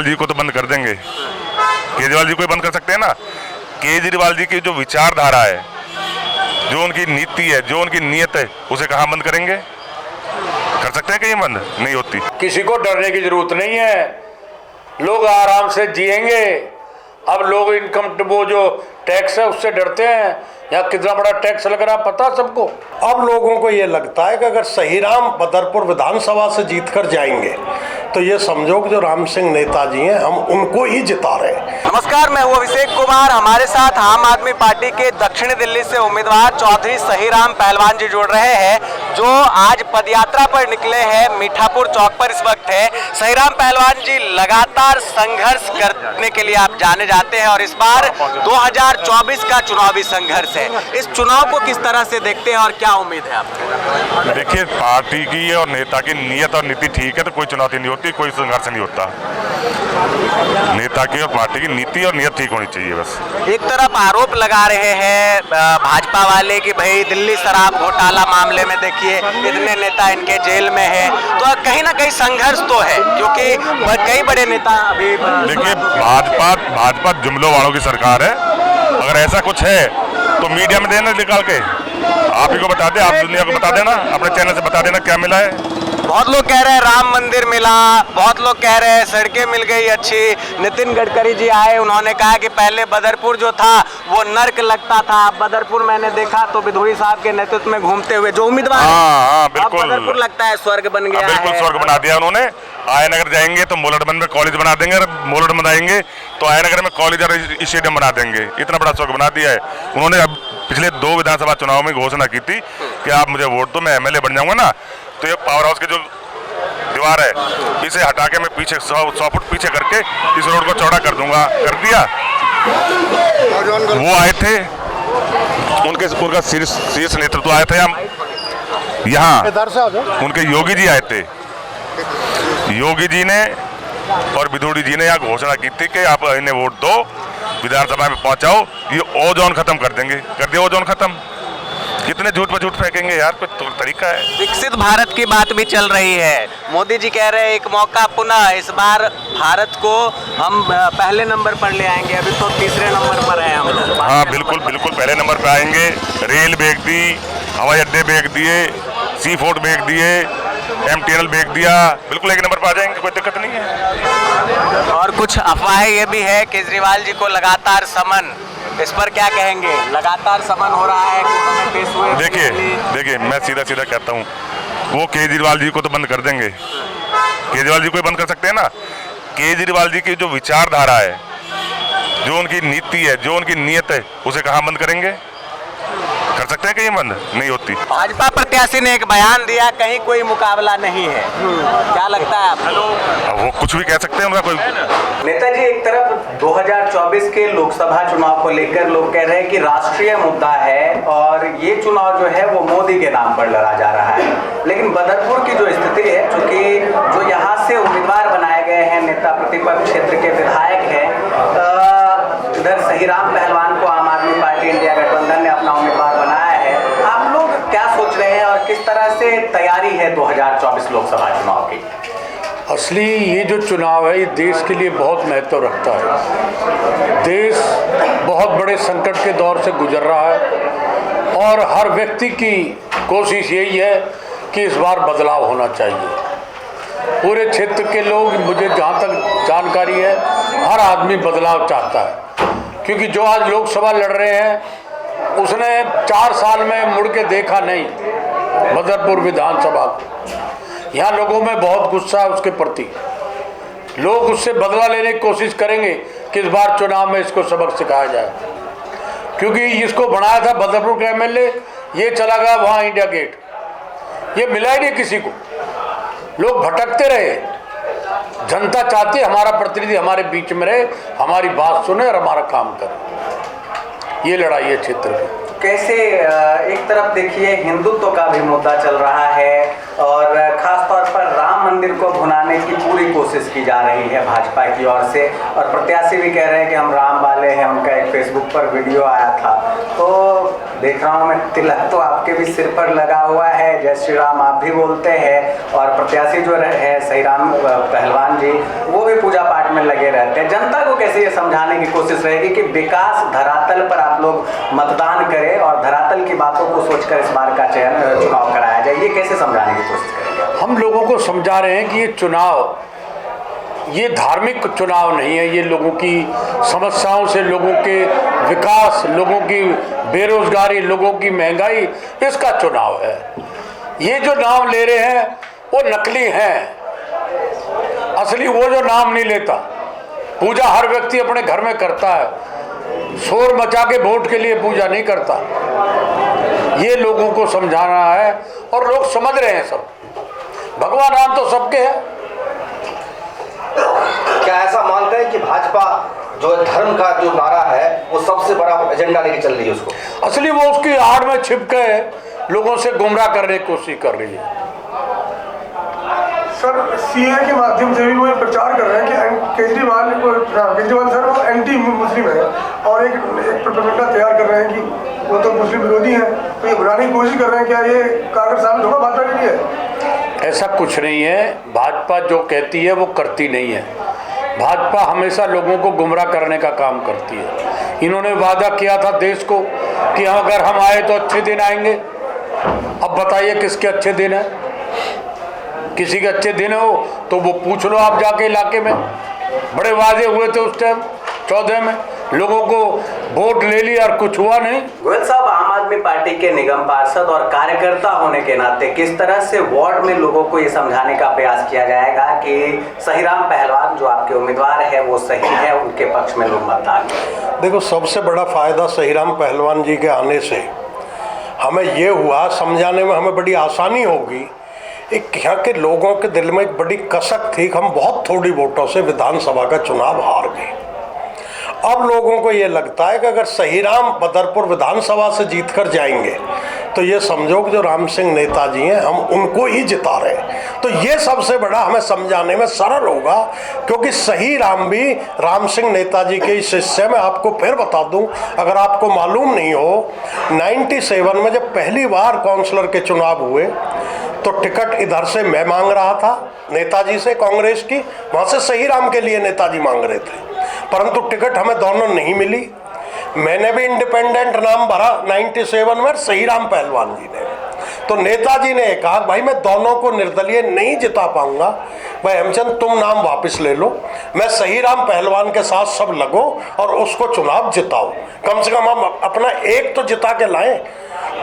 केजरीवाल जी को तो बंद कर देंगे, केजरीवाल जी को बंद कर सकते हैं ना। केजरीवाल जी की जो विचारधारा है, जो उनकी नीति है, जो उनकी नीयत है, उसे कहाँ बंद करेंगे? कर सकते हैं कहीं बंद? नहीं होती। किसी को डरने की जरूरत नहीं है, लोग आराम से जिएंगे। अब लोग इनकम वो जो टैक्स है उससे डरते हैं, यहाँ कितना बड़ा टैक्स लग रहा है पता सबको। अब लोगों को ये लगता है कि अगर सहीराम बदरपुर विधानसभा से जीतकर जाएंगे तो ये समझो कि जो राम सिंह नेताजी हैं हम उनको ही जिता रहे हैं। नमस्कार, मैं हूं अभिषेक कुमार। हमारे साथ आम आदमी पार्टी के दक्षिण दिल्ली से उम्मीदवार चौधरी सहीराम पहलवान जी जुड़ रहे हैं, जो आज पदयात्रा पर निकले हैं। मीठापुर चौक पर इस वक्त है। सहीराम पहलवान जी लगातार संघर्ष करने के लिए आप जाने जाते हैं और इस बार 2024 का चुनावी संघर्ष है। इस चुनाव को किस तरह से देखते हैं और क्या उम्मीद है आपको? देखिए, पार्टी की और नेता की नीयत और नीति ठीक है तो कोई चुनौती नहीं होती, कोई संघर्ष नहीं होता। नेता की और पार्टी की नीति और नीयत ठीक होनी चाहिए बस। एक तरफ आरोप लगा रहे हैं भाजपा वाले कि भाई दिल्ली शराब घोटाला मामले में देखिए इतने नेता इनके जेल में हैं, तो कहीं ना कहीं संघर्ष तो है, क्योंकि कई बड़े नेता अभी। देखिए, भाजपा जुमलों वालों की सरकार है। अगर ऐसा कुछ है तो मीडिया में देना निकाल के, आप ही को बता दे, आप दुनिया को बता देना, अपने चैनल से बता देना क्या मिला है। बहुत लोग कह रहे हैं राम मंदिर मिला, बहुत लोग कह रहे हैं सड़कें मिल गई अच्छी। नितिन गडकरी जी आए, उन्होंने कहा कि पहले बदरपुर जो था वो नर्क लगता था, बदरपुर मैंने देखा तो बिधुड़ी साहब के नेतृत्व में घूमते हुए जो उम्मीदवार बिल्कुल बदरपुर लगता है स्वर्ग बन गया। बिल्कुल स्वर्ग बना दिया उन्होंने। आयनगर जाएंगे तो मोलटबंद में कॉलेज बना देंगे, और मोलटबंद आएंगे तो आयनगर में कॉलेज और स्टेडियम बना देंगे। इतना बड़ा स्वर्ग बना दिया है उन्होंने। अब पिछले 2 विधानसभा चुनाव में घोषणा की थी कि आप मुझे वोट दो, मैं एमएलए बन जाऊंगा ना, तो ये पावर हाउस की जो दीवार है इसे हटा के मैं पीछे 100 फुट पीछे करके इस रोड को चौड़ा कर दूंगा। कर दिया। वो आए थे, उनका शीर्ष नेतृत्व आया था यहाँ, उनके योगी जी आए थे। योगी जी ने और बिधुड़ी जी ने यहाँ घोषणा की थी कि आप इन्हें वोट दो, विधानसभा में पहुंचाओ, ये ओजोन खत्म कर देंगे। कर दिया ओजोन खत्म। कितने झूठ पर झूठ फेंकेंगे यार, कोई तो तरीका है। विकसित भारत की बात भी चल रही है। मोदी जी कह रहे हैं एक मौका पुनः, इस बार भारत को हम पहले नंबर पर ले आएंगे। अभी तो तीसरे नंबर पर है हम। हाँ बिल्कुल बिल्कुल, पहले नंबर पर आएंगे। रेल बेच दी, हवाई अड्डे बेच दिए, सी फूड बेच दिए, MTNL बेच दिया, बिल्कुल एक नंबर पर आ जाएंगे, कोई दिक्कत नहीं है। और कुछ अफवाहें ये भी है केजरीवाल जी को लगातार समन, इस पर क्या कहेंगे? लगातार समन हो रहा है कि पेश हुए। देखिए मैं सीधा कहता हूँ, वो केजरीवाल जी को तो बंद कर देंगे, केजरीवाल जी को बंद कर सकते हैं ना। केजरीवाल जी की जो विचारधारा है, जो उनकी नीति है, जो उनकी नीयत है, उसे कहाँ बंद करेंगे? कर सकते हैं कहीं बंद? नहीं होती। भाजपा प्रत्याशी ने एक बयान दिया, कहीं कोई मुकाबला नहीं है, क्या लगता है आपको? वो कुछ भी कह सकते हैं, उनका कोई। नेताजी, एक तरफ 2024 के लोकसभा चुनाव को लेकर लोग कह रहे हैं कि राष्ट्रीय मुद्दा है और ये चुनाव जो है वो मोदी के नाम पर लड़ा जा रहा है, लेकिन बदरपुर की जो स्थिति है, चूंकि जो यहाँ से उम्मीदवार बनाए गए हैं नेता प्रतिपक्ष क्षेत्र के विधायक हैं, इधर सहीराम पहलवान को आम आदमी पार्टी इंडिया गठबंधन ने अपना उम्मीदवार बनाया है। आप लोग क्या सोच रहे हैं और किस तरह से तैयारी है 2024 लोकसभा चुनाव की? असली ये जो चुनाव है ये देश के लिए बहुत महत्व रखता है। देश बहुत बड़े संकट के दौर से गुजर रहा है और हर व्यक्ति की कोशिश यही है कि इस बार बदलाव होना चाहिए। पूरे क्षेत्र के लोग, मुझे जहाँ तक जानकारी है, हर आदमी बदलाव चाहता है, क्योंकि जो आज लोकसभा लड़ रहे हैं उसने 4 साल में मुड़ के देखा नहीं बदरपुर विधानसभा को। यहाँ लोगों में बहुत गुस्सा है उसके प्रति। लोग उससे बदला लेने की कोशिश करेंगे कि इस बार चुनाव में इसको सबक सिखाया जाए, क्योंकि इसको बनाया था बदरपुर का MLA, ये चला गया वहाँ इंडिया गेट, ये मिला ही नहीं किसी को। लोग भटकते रहे। जनता चाहती है हमारा प्रतिनिधि हमारे बीच में रहे, हमारी बात सुने और हमारा काम करे। ये लड़ाई है क्षेत्र की। कैसे एक तरफ देखिए हिंदुत्व का भी मुद्दा चल रहा है और खास तौर पर राम मंदिर को भुनाने की पूरी कोशिश की जा रही है भाजपा की ओर से, और प्रत्याशी भी कह रहे हैं कि हम राम वाले हैं। उनका एक फेसबुक पर वीडियो आया था, तो देख रहा हूँ मैं, तिलक तो आपके भी सिर पर लगा हुआ है, जय श्री राम आप भी बोलते हैं, और प्रत्याशी जो है सहीराम पहलवान जी, वो भी पूजा पाठ में लगे रहते हैं। जनता को कैसे ये समझाने की कोशिश रहेगी कि विकास धरातल पर आप लोग मतदान करें और धरातल की बातों को सोचकर इस बार का चुनाव कराया जाए, ये कैसे समझाने की कोशिश करेंगे? हम लोगों को समझा रहे हैं कि ये चुनाव, ये धार्मिक चुनाव नहीं है, ये लोगों की समस्याओं से, लोगों के विकास, लोगों की बेरोजगारी, लोगों की महंगाई, इसका चुनाव है। ये जो नाम ले रहे हैं वो नकली हैं, असली वो जो नाम नहीं लेता। पूजा हर व्यक्ति अपने घर में करता है, शोर मचा के वोट के लिए पूजा नहीं करता। ये लोगों को समझाना है और लोग समझ रहे हैं सब। भगवान राम तो सबके हैं। क्या ऐसा मानते हैं कि भाजपा जो धर्म का जो नारा है वो सबसे बड़ा एजेंडा लेके चल रही है उसको? असली वो उसकी आड़ में छिप के लोगों से गुमराह करने की कोशिश कर रही है। सर, सीए के माध्यम से भी वो प्रचार कर रहे हैं कि केजरीवाल सर वो एंटी मुस्लिम है, और एक प्रोपेगेंडा तैयार कर रहे हैं कि वो तो मुस्लिम विरोधी हैं, तो ये बुलाने की कोशिश कर रहे हैं। क्या ये कारगर साबित होगा भाजपा के लिए? ऐसा कुछ नहीं है। भाजपा जो कहती है वो करती नहीं है। भाजपा हमेशा लोगों को गुमराह करने का काम करती है। इन्होंने वादा किया था देश को कि अगर हम आए तो अच्छे दिन आएंगे। अब बताइए किसके अच्छे दिन है? किसी के अच्छे दिन हो तो वो पूछ लो आप जाके इलाके में। बड़े वादे हुए थे उस टाइम 14 में, लोगों को वोट ले लिया और कुछ हुआ नहीं। गोयल साहब, आम आदमी पार्टी के निगम पार्षद और कार्यकर्ता होने के नाते किस तरह से वार्ड में लोगों को ये समझाने का प्रयास किया जाएगा कि सहीराम पहलवान जो आपके उम्मीदवार है वो सही है, उनके पक्ष में लोग मतदान करें? देखो, सबसे बड़ा फायदा सहीराम पहलवान जी के आने से हमें ये हुआ, समझाने में हमें बड़ी आसानी होगी। एक यहाँ के लोगों के दिल में एक बड़ी कसक थी कि हम बहुत थोड़ी वोटों से विधानसभा का चुनाव हार गए। अब लोगों को ये लगता है कि अगर सहीराम बदरपुर विधानसभा से जीत कर जाएंगे तो ये समझो कि जो राम सिंह नेताजी हैं हम उनको ही जिता रहे हैं। तो ये सबसे बड़ा हमें समझाने में सरल होगा, क्योंकि सहीराम भी राम सिंह नेताजी के इस शिष्य। मैं आपको फिर बता दूं, अगर आपको मालूम नहीं हो, 97 में जब पहली बार काउंसलर के चुनाव हुए तो टिकट इधर से मैं मांग रहा था नेताजी से, कांग्रेस की, वहाँ से सहीराम के लिए नेताजी मांग रहे थे, परंतु टिकट हमें दोनों नहीं मिली। मैंने भी इंडिपेंडेंट नाम भरा 97 में, सहीराम पहलवान जी ने। तो नेताजी ने कहा भाई मैं दोनों को निर्दलीय नहीं जिता पाऊंगा, भाई हेमचंद तुम नाम वापस ले लो, मैं सहीराम पहलवान के साथ सब लगो और उसको चुनाव जिताओ, कम से कम हम अपना एक तो जिता के लाएं।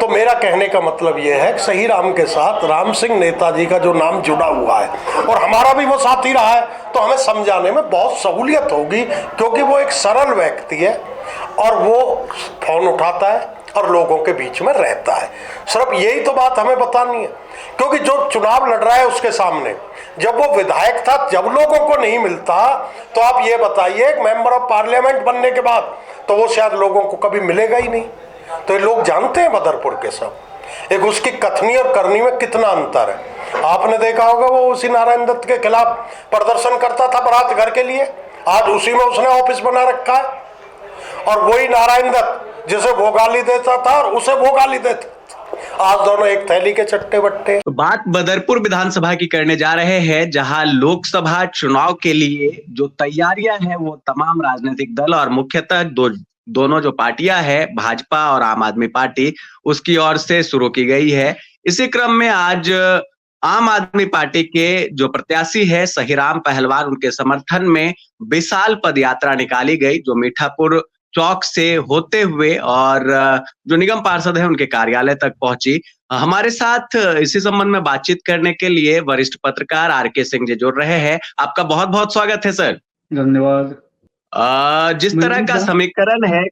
तो मेरा कहने का मतलब ये है कि सहीराम के साथ राम सिंह नेताजी का जो नाम जुड़ा हुआ है और हमारा भी वो साथी रहा है, तो हमें समझाने में बहुत सहूलियत होगी, क्योंकि वो एक सरल व्यक्ति है और वो फोन उठाता है और लोगों के बीच में रहता है। सिर्फ यही तो बात हमें बतानी है, क्योंकि जो चुनाव लड़ रहा है उसके सामने जब वो विधायक था, जब लोगों को नहीं मिलता, तो आप ये बताइए एक मेंबर ऑफ पार्लियामेंट बनने के बाद तो वो शायद लोगों को कभी मिलेगा ही नहीं। तो ये लोग जानते हैं बदरपुर के सब, एक उसकी कथनी और करनी में कितना अंतर है। आपने देखा होगा वो उसी नारायण दत्त के खिलाफ प्रदर्शन करता था बारात घर के लिए, आज उसी में उसने ऑफिस बना रखा है, और वही नारायण दत्त जिसे वो गाली देता था और उसे वो गाली देता, आज दोनों एक थैली के चट्टे बट्टे। तो बात बदरपुर विधानसभा की करने जा रहे हैं, जहां लोकसभा चुनाव के लिए जो तैयारियां हैं वो तमाम राजनीतिक दल और मुख्यतः दोनों जो पार्टियां हैं, भाजपा और आम आदमी पार्टी, उसकी ओर से शुरू की गई है। इसी क्रम में आज आम आदमी पार्टी के जो प्रत्याशी है सहीराम पहलवान, उनके समर्थन में विशाल पदयात्रा निकाली गई, जो मीठापुर चौक से होते हुए और जो निगम पार्षद है उनके कार्यालय तक पहुंची। हमारे साथ इसी संबंध में बातचीत करने के लिए वरिष्ठ पत्रकार RK सिंह जी जुड़ रहे हैं। आपका बहुत बहुत स्वागत है सर। धन्यवाद। जिस तरह का समीकरण है,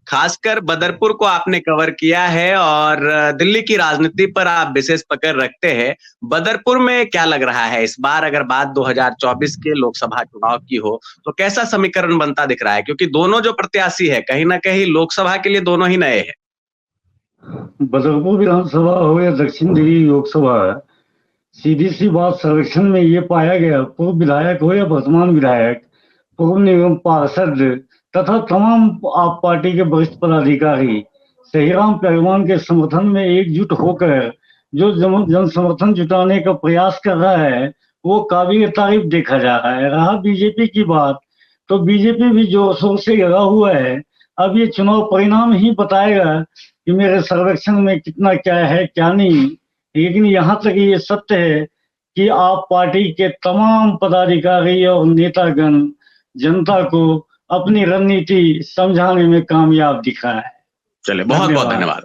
खासकर बदरपुर को आपने कवर किया है और दिल्ली की राजनीति पर आप विशेष पकड़ रखते हैं, बदरपुर में क्या लग रहा है इस बार अगर बात 2024 के लोकसभा चुनाव की हो तो कैसा समीकरण बनता दिख रहा है? क्योंकि दोनों जो प्रत्याशी है कहीं ना कहीं लोकसभा के लिए दोनों ही नए हैं। बदरपुर विधानसभा हो या दक्षिण दिल्ली लोकसभा, सीधी सी बात, सर्वेक्षण में ये पाया गया, पूर्व विधायक हो या वर्तमान विधायक, पूर्व निगम पार्षद तथा तमाम आप पार्टी के वरिष्ठ पदाधिकारी सहीराम पहलवान के समर्थन में एकजुट होकर जो जन समर्थन जुटाने का प्रयास कर रहा है वो काबिल तारीफ देखा जा रहा है। रहा बीजेपी की बात, तो बीजेपी भी जोर शोर से लगा हुआ है। अब ये चुनाव परिणाम ही बताएगा कि मेरे सर्वेक्षण में कितना क्या है क्या नहीं, लेकिन यहाँ तक ये सत्य है कि आप पार्टी के तमाम पदाधिकारी और नेतागण जनता को अपनी रणनीति समझाने में कामयाब दिखा है। चले, बहुत बहुत धन्यवाद।